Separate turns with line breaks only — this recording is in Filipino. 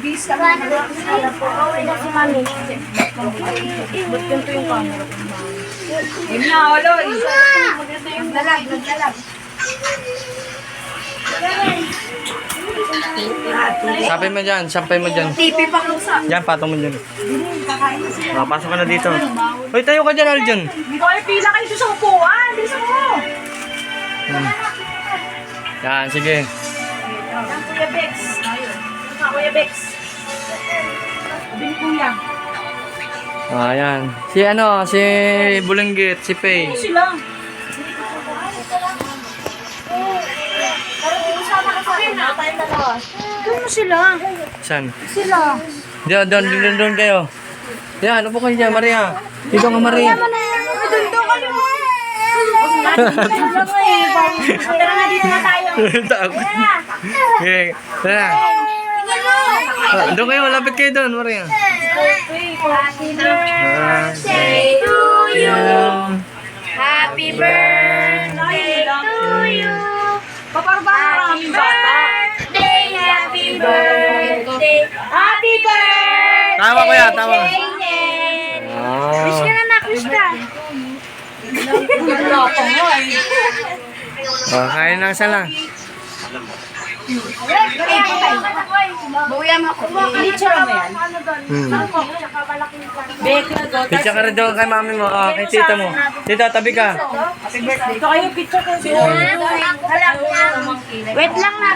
Bis kami na si Mami. Ba't ganito yung camera ko? Yun na, oloy. Naglalag.
Sampay mo dyan.
TV pa kusa.
Diyan, patong mo dyan. Pasok ka na dito. Hoy, tayo ka dyan, Aljon.
Dito kayo pila kayo sa upuan. Bisa mo.
Yan, sige.
Yan, Kuya Bex. Ayun. Kuya Bex. Sabi Kuya.
Ayan. Si Bulinggit, si Faye.
Ano sila? Doon mo sila.
Saan?
Sila.
Doon kayo. Yan, upo kayo dyan, Maria. Dito ka, Maria.
Doon kayo. Tara na dito na tayo.
Takot. Okay, tara. Doon kayo, lapit kayo doon, Maria.
Happy birthday to you. Happy birthday to you. Happy birthday, happy birthday, happy birthday.
Tama ko yan, tama.
Wish ka na, wish ka.
Kain lang isa lang.
Bawian mo ako. Picture mo yan.
Picture ka rin doon kay mami mo, kay tita mo. Tita, tabi ka.
Happy birthday. Ito kayo picture ko. Wait lang na.